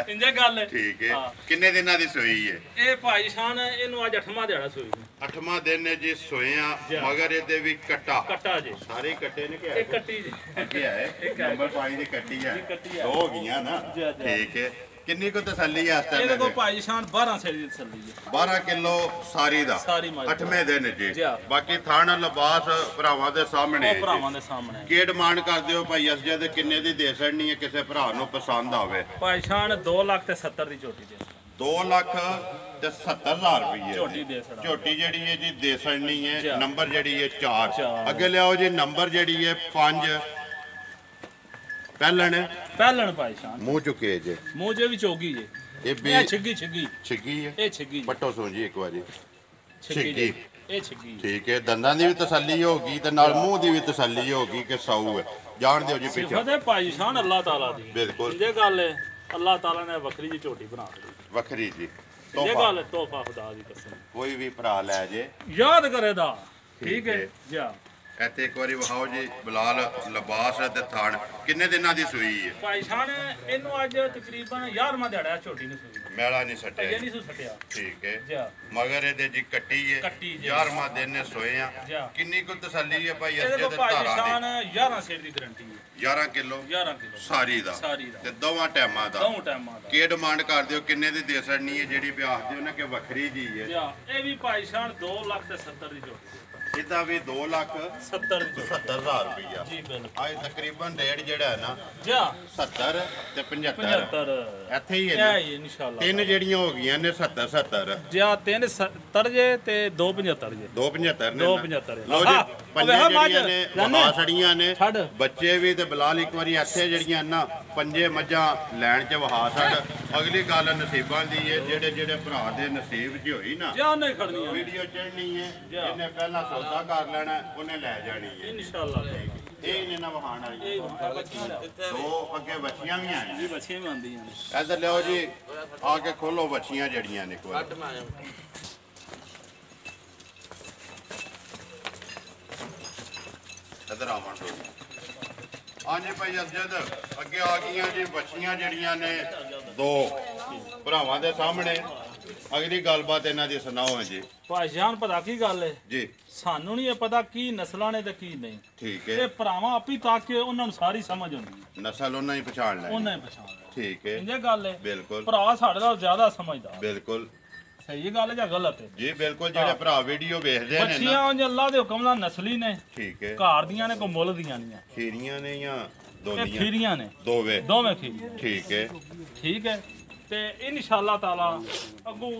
ਇੰਜੇ ਗੱਲ ਹੈ ਠੀਕ ਹੈ ਹਾਂ। ਕਿੰਨੇ ਦਿਨਾਂ ਦੀ ਸੋਈ ਹੈ ਇਹ ਭਾਈ ਸ਼ਾਨ ਇਹਨੂੰ ਅੱਜ 8ਵਾਂ ਦਿਹਾੜਾ ਸੋਈ ਨੂੰ 8ਵਾਂ ਦਿਨ ਹੈ ਜੀ ਸੋਇਆ ਮਗਰ ਇਹਦੇ ਵੀ ਕੱਟਾ ਕੱਟਾ ਜੇ ਸਾਰੇ ਕੱਟੇ ਨੇ ਕਿ ਇਹ ਕੱਟੀ ਜੇ ਅੱਗੇ ਆਏ ਨੰਬਰ 5 ਦੀ ਕੱਟੀ ਹੈ ਕੱਟੀ ਹੈ। ਦੋ ਹੋ ਗਈਆਂ ਨਾ ਜੀ, ਜੀ। ਠੀਕ ਹੈ ਕਿੰਨੀ ਕੁ ਤਸੱਲੀ ਹੈ ਇਸ ਇਹਦੇ ਟਾਈਮ ਕੋਲ ਭਾਈ ਸ਼ਾਨ 12 ਸੇਰ ਦੀ ਤਸੱਲੀ ਹੈ 12 ਕਿਲੋ ਸਾਰੀ ਦਾ ਸਾਰੀ ਮੱਝ 8ਵੇਂ ਦਿਨ ਜੀ ਜੀ। ਬਾਕੀ ਥਾਣ ਲਿਬਾਸ ਭਰਾਵਾਂ ਦੇ ਸਾਹਮਣੇ ਉਹ ਭਰਾਵਾਂ ਦੇ ਸਾਹਮਣੇ ਕੀ ਡਿਮਾਂਡ ਕਰਦੇ ਹੋ ਭਾਈ ਅਸਜਦ ਕਿੰਨੇ ਦੀ ਦੇ ਸਕਣੀ ਹੈ ਕਿਸੇ ਭਰਾ ਨੂੰ ਪਸੰਦ ਆਵੇ ਭਾਈ ਸ਼ਾਨ 2 ਲੱਖ ਤੇ 70 ਦੀ ਝੋਟੀ ਦੇ 2 ਲੱਖ ਤੇ 70,000 ਰੁਪਏ ਝੋਟੀ ਦੇ ਸੜਾ ਝੋਟੀ ਜਿਹੜੀ ਹੈ ਜੀ ਦੇ ਸਕਣੀ ਹੈ ਚਾਰ। ਨੰਬਰ ਜਿਹੜੀ ਹੈ 4 ਚਾਰ। ਅੱਗੇ ਲਿਆਓ ਜੀ ਨੰਬਰ ਜਿਹੜੀ ਹੈ 5 ਪਹਿਲਣ ਪਹਿਲਣ ਭਾਈ ਸ਼ਾਨ ਮੂੰਹ ਚੁੱਕੇ ਜੇ ਮੂੰਹ ਜੇ ਵੀ ਚੋਗੀ ਜੇ ਇਹ ਵੀ ਇਹ ਛਿੱਗੀ ਛਿੱਗੀ ਛਿੱਗੀ ਹੈ ਇਹ ਛਿੱਗੀ ਪੱਟੋ ਸੋਜੀ ਇੱਕ ਵਾਰੀ ਛਿੱਗੀ ਛਿੱਗੀ। ਇਹ ਛਿੱਗੀ ਠੀਕ ਹੈ ਦੰਦਾਂ ਦੀ ਵੀ ਤਸੱਲੀ ਹੋਗੀ ਤੇ ਨਾਲ ਮੂੰਹ ਦੀ ਵੀ ਤਸੱਲੀ ਹੋਗੀ ਕਿ ਸਾਊ ਹੈ ਜਾਣ ਦਿਓ ਜੀ ਪਿੱਛੇ ਸਿਫਤ ਹੈ ਭਾਈ ਸ਼ਾਨ ਅੱਲਾਹ ਤਾਲਾ ਦੀ ਬਿਲਕੁਲ ਇਹ ਗੱਲ ਹੈ ਅੱਲਾਹ ਤਾਲਾ ਨੇ ਵੱਖਰੀ ਜੀ ਝੋਟੀ ਬਣਾ ਦਿੱਤੀ ਵੱਖਰੀ ਜੀ ਇਹ ਗੱਲ ਤੋਹਫਾ ਖੁਦਾ ਦੀ ਕਸਮ ਕੋਈ ਵੀ ਭਰਾ ਲੈ ਜੇ ਯਾਦ ਕਰੇ ਦਾ ਠੀਕ ਹੈ ਜਾ ਇੱਥੇ ਇੱਕ ਵਾਰੀ ਵਿਖਾਓ ਜੀ ਬਲਾਲ ਲਿਬਾਸ ਤੇ ਥਾਣ ਕਿੰਨੇ ਦਿਨਾਂ ਦੀ ਸੂਈ ਹੈ ਭਾਈ ਸਾਹਿਬ ਇਹਨੂੰ ਅੱਜ ਤਕਰੀਬਨ 11ਵਾਂ ਦਿਹਾੜਾ ਛੋਟੀ ਨੂੰ ਸੂਈ ਮੈਲਾ ਨਹੀਂ ਸੱਟਿਆ ਇਹ ਨਹੀਂ ਸੱਟਿਆ ਠੀਕ ਹੈ ਜਾ ਮਗਰ ਇਹਦੇ ਜੀ ਕੱਟੀ ਹੈ ਕੱਟੀ ਜੀ 11ਵਾਂ ਦਿਨ ਨੇ ਸੋਏ ਆ ਜਾ ਕਿੰਨੀ ਕੁ ਤਸੱਲੀ ਹੈ ਭਾਈ ਇਹਦੇ ਅਰਜੇ ਕੋਲ ਦੇ ਭਾਈ ਧਾਰਾਂ ਸਾਹਿਬ ਦੀ 11 ਸੇਰ ਦੀ ਗਾਰੰਟੀ ਹੈ 11 ਕਿਲੋ 11 ਕਿਲੋ ਸਾਰੀ ਦਾ ਤੇ ਦੋਵਾਂ ਟਾਈਮਾਂ ਦਾ ਦੋ ਟਾਈਮਾਂ ਦਾ ਕੀ ਡਿਮਾਂਡ ਕਰ ਦਿਓ ਕਿੰਨੇ ਦੀ ਦੇ ਸੜਨੀ ਹੈ ਜਿਹੜੀ ਵਿਆਹ ਦੀ ਉਹਨਾਂ ਕਿ ਵੱਖਰੀ ਜੀ ਹੈ ਜਾ ਇਹ ਵੀ ਭਾਈ ਸਾਹਿਬ 2,70,000 ਦੀ ਝੋਟੀ ਇਹਦਾ ਵੀ 2,70,000 ਦੀ 2,70,000 ਰੁਪਈਆ ਜੀ ਬਿਲਕੁਲ ਆਏ ਤਕਰੀਬਨ ਰੇਟ ਜਿਹੜਾ ਹੈ ਨਾ ਜਾ 70 ਤੇ 75 75 ਇੱਥੇ ਹੀ ਹੈ ਇਹ ਨਾ ਹੀ ਇਨਸ਼ਾਅੱਲਾ ਤਿੰਨ ਜਿਹੜੀਆਂ ਹੋ ਗਈਆਂ ਨੇ 70 70 ਜਾ 3,70 ਜੇ ਤੇ 2,75 ਜੇ 275 ਨੇ 2,75 ਲਓ ਜੀ ਆਹ, ਪੰਜਾਂ ਵੇਖ ਮੱਝ, ਜਿਹੜੀਆਂ ਨੇ ਜਾਨੇ? ਵਹਾ ਛੜੀਆਂ ਨੇ ਛੱਡ। ਬੱਚੇ ਵੀ ਤੇ ਬਲਾਲ ਇੱਕ ਵਾਰੀ ਇੱਥੇ ਜਿਹੜੀਆਂ ਨਾ ਪੰਜੇ ਮੱਝਾਂ ਲੈਣ ਚ ਵਹਾ ਛੱਡ ਅਗਲੀ ਗੱਲ ਨਸੀਬਾਂ ਦੀ ਹੈ ਜਿਹੜੇ ਜਿਹੜੇ ਭਰਾ ਦੇ ਨਸੀਬ 'ਚ ਹੋਈ ਨਾ ਜਾ ਨਹੀਂ ਖੜਨੀਆਂ ਵੀਡੀਓ ਚੜਨੀ ਹੈ ਜਿਹਨੇ ਪਹਿਲਾਂ ਸੌਦਾ ਕਰ ਲੈਣਾ ਉਹਨੇ ਲੈ ਜਾਣੀ ਹੈ ਇਨਸ਼ਾਅੱਲਾ ਇਹ ਇਹਨੇ ਨਾ ਵਹਾਣ ਵਾਲੀ ਦੋ ਅੱਗੇ ਬੱਚੀਆਂ ਵੀ ਆਈਆਂ ਇਹ ਬੱਚੇ ਵੀ ਆਉਂਦੀਆਂ ਨੇ ਇੱਧਰ ਲਿਓ ਜੀ ਆ ਕੇ ਖੋਲੋ ਬੱਚੀਆਂ ਜਿਹੜੀਆਂ ਨੇ ਕੋਈ ਇੱਧਰ ਆਵਣ ਦੋ ਹਾਂਜੀ ਭਾਈ ਅਜਦ ਅੱਗੇ ਆ ਗਈਆਂ ਜੀ ਬੱਚੀਆਂ ਜਿਹੜੀਆਂ ਨੇ ਦੋ ਭਰਾਵਾਂ ਦੇ ਸਾਹਮਣੇ ਅਗਲੀ ਗੱਲਬਾਤ ਇਹਨਾਂ ਦੀ ਸੁਣਾਓ ਜੀ ਭਾਈ ਜਾਨ ਪਤਾ ਕੀ ਗੱਲ ਹੈ ਜੀ ਸਾਨੂੰ ਨਹੀਂ ਇਹ ਪਤਾ ਕੀ ਨਸਲਾਂ ਨੇ ਤੇ ਕੀ ਨਹੀਂ ਠੀਕ ਇਹ ਹੈ ਭਰਾਵਾਂ ਆਪੀ ਤਾਂ ਕਿ ਉਹਨਾਂ ਨੂੰ ਸਾਰੀ ਸਮਝ ਹੁੰਦੀ ਹੈ ਨਸਲ ਉਹਨਾਂ ਹੀ ਪਛਾਣ ਲੈ ਉਹਨਾਂ ਹੀ ਪਛਾਣਦਾ ਠੀਕ ਹੈ ਇਹ ਗੱਲ ਹੈ ਬਿਲਕੁਲ ਭਰਾ ਸਾਡੇ ਨਾਲ ਜ਼ਿਆਦਾ ਸਮਝਦਾ ਬਿਲਕੁਲ ਸਹੀ ਗੱਲ ਹੈ ਜਾਂ ਗਲਤ ਹੈ ਜੀ ਬਿਲਕੁਲ ਜਿਹੜੇ ਭਰਾ ਵੀਡੀਓ ਵੇਖਦੇ ਨੇ ਨਾ ਬੱਚੀਆਂ ਉਂਝ ਅੱਲਾ ਦੇ ਹੁਕਮ ਨਾਲ ਨਸਲੀ ਨੇ ਠੀਕ ਹੈ ਘਰ ਦੀਆਂ ਨੇ ਕੋ ਮੁੱਲ ਦੀਆਂ ਨਹੀਂ ਖੀਰੀਆਂ ਨੇ ਜਾਂ ਇਹ ਦੋਨੀਆਂ ਖੀਰੀਆਂ ਨੇ ਦੋਵੇਂ ਦੋਵੇਂ ਖੀਰੀਆਂ ਠੀਕ ਹੈ ਠੀਕ ਹੈ ਤੇ ਇਨਸ਼ਾਅੱਲਾ ਤਾਲਾ ਅੱਗੋਂ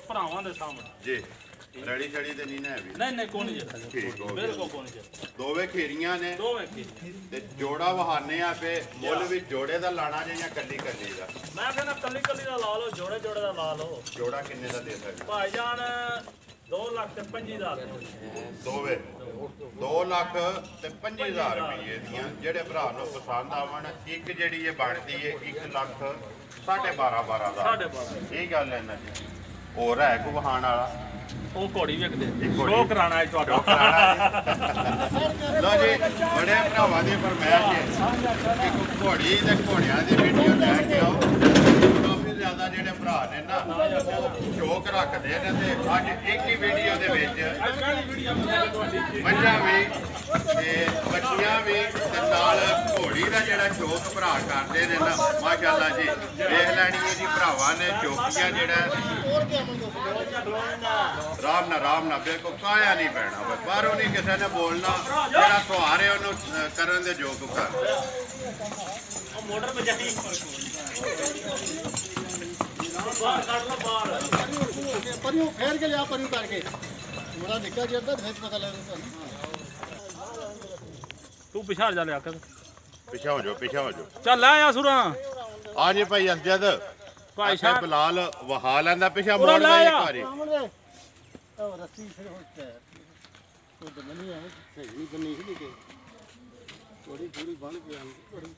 ਭਰਾਵਾਂ ਦੇ ਸਾਹਮਣੇ ਜੀ ਰੜੀ ਛੜੀ ਤੇ ਨਹੀਂ ਨਾ ਵੀ ਨਹੀਂ ਨਹੀਂ ਕੋਈ ਨਹੀਂ ਜਾਂਦਾ ਠੀਕ ਹੋ ਗਿਆ ਬਿਲਕੁਲ ਕੋਈ ਨਹੀਂ ਜਾਂਦਾ ਦੋਵੇਂ ਖੀਰੀਆਂ ਨੇ ਦੋਵੇਂ ਖੀਰੀਆਂ ਤੇ ਜੋੜਾ ਵਹਾਨੇ ਆ ਪੇ ਮੁੱਲ ਵੀ ਜੋੜੇ ਦਾ ਲਾਣਾ ਜੇ ਜਾਂ ਕੱਲੀ ਕੱਲੀ ਦਾ ਮੈਂ ਕਹਿੰਦਾ ਕੱਲੀ ਕੱਲੀ ਦਾ ਲਾ ਲਓ ਜੋੜੇ ਜੋੜੇ ਦਾ ਲਾ ਲਓ ਜੋੜਾ ਕਿੰਨੇ ਦਾ ਦੇ ਸਕਦੇ ਭਾਈ ਜਾਨ 2,25,000 ਦੋਵੇਂ 2 ਲੱਖ ਤੇ 25,000 ਰੁਪਏ ਦੀਆਂ ਜਿਹੜੇ ਭਰਾ ਨੂੰ ਪਸੰਦ ਆਵਣ ਇੱਕ ਜਿਹੜੀ ਇਹ ਬਣਦੀ ਹੈ 1 ਲੱਖ 12.5 ਦਾ 12.5 ਇਹ ਗੱਲ ਹੈ ਨਾ ਜੀ ਹੋਰ ਹੈ ਕੋ ਵਹਾਣ ਵਾਲਾ ਉਹ ਘੋੜੀ ਵੇਖਦੇ ਘੋੜੀ। ਸ਼ੋਅ ਕਰਾਣਾ ਹੈ ਤੁਹਾਡਾ ਲੋ ਜੀ ਬੜੇ ਭਰਾਵਾਂ ਦੀ ਫਰਮਾਇਸ਼ ਹੈ ਇੱਕ ਘੋੜੀ ਤੇ ਘੋੜਿਆਂ ਦੀ ਵੀਡੀਓ ਲੈ ਕੇ ਆਓ ਕਾਫੀ ਜ਼ਿਆਦਾ ਜਿਹੜੇ ਭਰਾ ਨੇ ਨਾ ਉਹ ਸ਼ੌਕ ਰੱਖਦੇ ਨੇ ਤੇ ਅੱਜ ਇੱਕ ਹੀ ਵੀਡੀਓ ਦੇ ਵਿੱਚ ਮੱਝਾਂ ਵੀ ਤੇ ਬੱਚੀਆਂ ਵੀ ਤੇ ਨਾਲ ਘੋੜੀ ਦਾ ਜਿਹੜਾ ਸ਼ੌਕ ਭਰਾ ਕਰਦੇ ਨੇ ਨਾ ਮਾਸ਼ਾਅੱਲਾ ਜੀ ਵੇਖ ਲੈਣੀ ਹੈ ਜੀ ਭਰਾਵਾਂ ਨੇ ਚੌਕੀਆਂ ਜਿਹੜਾ ਰਾਮ ਨਾ ਬਿਲਕੁਲ ਕਾਇਆ ਨਹੀਂ ਪੈਣਾ ਬਾਹਰੋਂ ਨਹੀਂ ਕਿਸੇ ਨੇ ਬੋਲਣਾ ਜਿਹੜਾ ਸੁਹਾਰ ਹੈ ਉਹਨੂੰ ਕਰਨ ਦੇ ਯੋਗ ਕਰ ਉਹ ਮੋਟਰ ਵਜਾਈ ਬਾਹਰ ਕੱਢ ਲਓ ਬਾਹਰ ਪਰਿਓ ਫੇਰ ਕੇ ਲਿਆ ਪਰਿਓ ਕਰਕੇ ਬੜਾ ਨਿੱਕਾ ਜਿਹਾ ਤਾਂ ਫਿਰ ਪਤਾ ਲੱਗਦਾ ਤੂੰ ਪਿਛਾੜ ਜਾ ਲਿਆ ਕਰ ਪਿਛਾ ਹੋ ਜਾਓ ਚੱਲ ਲੈ ਆ ਸੁਰਾ ਆ ਜੀ ਭਾਈ ਅਸਜਦ ਭਾਈ ਅੱਛਾ ਸਾਹਿਬ ਬਲਾਲ ਵਹਾ ਲੈਂਦਾ ਪਿਛਾ ਪੂਰਾ ਮੋੜ ਦੇ ਲਾਇਆ। ਇੱਕ ਵਾਰੀ ਸਾਹਮਣੇ ਉਹ ਰੱਸੀ ਫਿਰ ਹੋ ਗਿਆ ਉਹ ਤਾਂ ਨਹੀਂ ਹੈ ਸਹੀ ਬਣੀ ਸੀ ਕਿ ਥੋੜੀ ਥੋੜੀ ਬਣ ਗਈ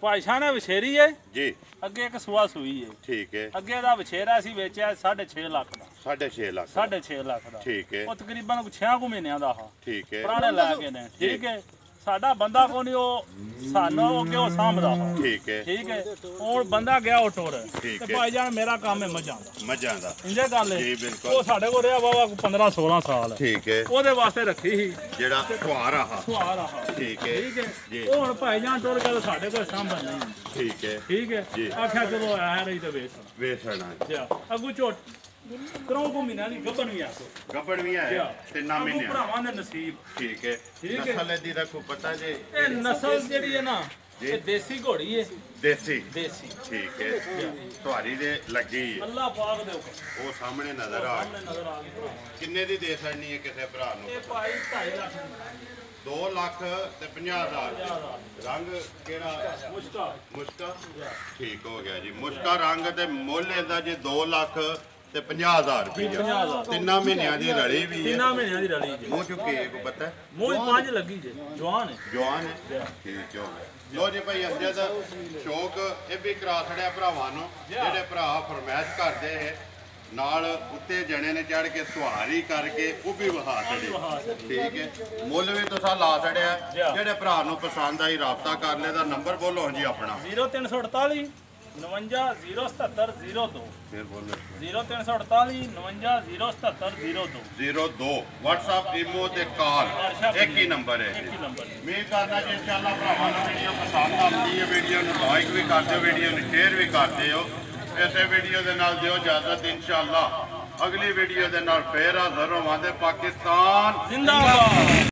ਭਾਈ ਸਾਹਿਬ ਨੇ ਵਿਛੇਰੀ ਏ ਜੀ ਅੱਗੇ ਇੱਕ ਸੂਆ ਸੂਈ ਏ ਠੀਕ ਹੈ ਅੱਗੇ ਦਾ ਵਿਛੇਰਾ ਸੀ ਵੇਚਿਆ 6.5 ਲੱਖ ਦਾ 6.5 ਲੱਖ 6.5 ਲੱਖ ਦਾ ਠੀਕ ਹੈ ਉਹ ਤਕਰੀਬਨ 6 ਮਹੀਨਿਆਂ ਦਾ ਆ ਠੀਕ ਹੈ ਪੁਰਾਣੇ ਲੈ ਕੇ ਨੇ ਠੀਕ ਹੈ ਸਾਡਾ ਬੰਦਾ ਕੋ ਨਹੀਂ ਉਹ ਸਾਨੂੰ ਉਹ ਕਿਉਂ ਸਾਂਭਦਾ ਵਾ। ਠੀਕ ਹੈ ਠੀਕ ਹੈ ਉਹ ਬੰਦਾ ਗਿਆ ਉਹ ਟੁਰ ਠੀਕ ਤੇ ਹੈ। ਭਾਈ ਜਾਨ ਮੇਰਾ ਕੰਮ ਹੈ ਮੱਝਾਂ ਦਾ ਮੱਝਾਂ ਦਾ ਇੰਜੇ ਗੱਲ ਜੀ, ਹੈ ਬਿਲਕੁਲ। ਉਹ ਸਾਡੇ ਕੋਲ ਰਿਹਾ ਬਾਬਾ 15 16 ਸਾਲ ਠੀਕ ਹੈ ਉਹਦੇ ਵਾਸਤੇ ਰੱਖੀ ਸੀ ਜਿਹੜਾ ਫੁਹਾਰ ਆ ਸੁਹਾਰ ਆ ਠੀਕ ਹੈ ਠੀਕ ਹੈ ਜੀ। ਉਹ ਹੁਣ ਭਾਈ ਜਾਨ ਟੁਰ ਗਿਆ ਸਾਡੇ ਕੋਲ ਸਾਂਭਣ ਨਹੀਂ ਠੀਕ ਹੈ ਠੀਕ ਹੈ ਜੀ। ਆਖਿਆ ਜਦੋਂ ਆਇਆ ਰਹੀ ਤੇ ਵੇਚ ਵੇਸਣਾ ਜਾ ਅਗੂ ਝੋਟ ਕਰੋ ਕੋ ਮਹੀਨਾ ਦੀ ਗੱਬਣ ਵੀ ਆ ਗੱਬੜ ਵੀ ਹੈ ਤਿੰਨਾਂ ਅਗੂ ਮਹੀਨਿਆਂ ਭਰਾਵਾਂ ਦੇ ਨਸੀਬ ਠੀਕ ਹੈ ਠੀਕ ਹੈ। ਨਸਲ ਦੀ ਰੱਖੋ ਪਤਾ ਜੇ ਇਹ ਨਸਲ ਜਿਹੜੀ ਹੈ ਨਾ ਜੀ। ਇਹ ਦੇਸੀ ਘੋੜੀ ਹੈ ਦੇਸੀ ਦੇਸੀ ਠੀਕ ਹੈ ਤੁਹਾਡੀ ਦੇ ਲੱਗੀ ਹੈ। ਅੱਲਾ ਪਾਕ ਦੇ ਹੁਕਮ ਉਹ ਸਾਹਮਣੇ ਨਜ਼ਰ ਆ ਸਾਹਮਣੇ ਨਜ਼ਰ ਆ ਗਈ ਕਿੰਨੇ ਦੀ ਦੇ ਸਕਣੀ ਹੈ ਕਿਸੇ ਭਰਾ ਨੂੰ ਇਹ ਭਾਈ 2.5 ਲੱਖ 2 ਲੱਖ ਤੇ 50,000 ਰੰਗ ਕਿਹੜਾ ਮੁਸ਼ਕਾ ਮੁਸ਼ਕਾ ਠੀਕ ਹੋ ਗਿਆ ਜੀ ਮੁਸ਼ਕਾ ਰੰਗ ਤੇ ਮੁੱਲ ਇਹਦਾ ਜੇ 2 ਲੱਖ ਤੇ 50000 ਰੁਪਏ 50,000 ਤਿੰਨਾਂ ਮਹੀਨਿਆਂ ਦੀ ਰਲੀ ਵੀ ਹੈ 3 ਮਹੀਨਿਆਂ ਦੀ ਰਲੀ ਜੇ ਮੂੰਹ ਚੁੱਕੇ ਕੋ ਪਤਾ ਹੈ? ਮੂੰਹ 5 ਲੱਗੀ ਜੇ ਜਵਾਨ ਹੈ ਜਵਾਨ ਹੈ ਠੀਕ ਹੋ ਗਿਆ ਲੋ ਜੀ ਭਾਈ ਅੰਜਦ ਸ਼ੌਕ ਇਹ ਵੀ ਕਰਾ ਛੜਿਆ ਭਰਾਵਾਂ ਨੂੰ ਜਿਹੜੇ ਭਰਾ ਫਰਮਾਇਸ਼ ਕਰਦੇ ਹੈ ਨਾਲ ਉੱਤੇ ਜਣੇ ਨੇ ਚੜ ਕੇ ਸੁਹਾਰੀ ਕਰਕੇ ਉਹ ਵੀ ਵਹਾ ਛੜੇ ਠੀਕ ਹੈ ਮੁੱਲ ਵੀ ਤੁਸੀਂ ਲਾ ਛੜਿਆ ਜਿਹੜੇ ਭਰਾ ਨੂੰ ਪਸੰਦ ਆਈ ਰਾਬਤਾ ਕਰ ਲੈ ਦਾ ਨੰਬਰ ਬੋਲੋ ਜੀ ਆਪਣਾ 0348 590702 ਫਿਰ ਬੋਲੋ 0348 590702 02 WhatsApp ਈਮੋ ਤੇ ਕਾਲ ਇੱਕ ਹੀ ਨੰਬਰ ਹੈ ਇੱਕ ਹੀ ਨੰਬਰ ਉਮੀਦ ਕਰਦਾ ਜੀ ਇਨਸ਼ਾਅੱਲਾ ਭਰਾਵਾਂ ਨੂੰ ਵੀਡੀਓ ਪਸੰਦ ਆਉਂਦੀ ਹੈ ਵੀਡੀਓ ਨੂੰ ਲਾਈਕ ਵੀ ਕਰ ਦਿਓ ਵੀਡੀਓ ਨੂੰ ਸ਼ੇਅਰ ਵੀ ਕਰ ਦਿਓ ਇਸੇ ਵੀਡੀਓ ਦੇ ਨਾਲ ਦਿਓ ਇਜਾਜ਼ਤ ਇਨਸ਼ਾਅੱਲਾ ਅਗਲੀ ਵੀਡੀਓ ਦੇ ਨਾਲ ਫੇਰ ਹਾਜ਼ਰ ਹੋਵਾਂਗੇ ਪਾਕਿਸਤਾਨ ਜ਼ਿੰਦਾਬਾਦ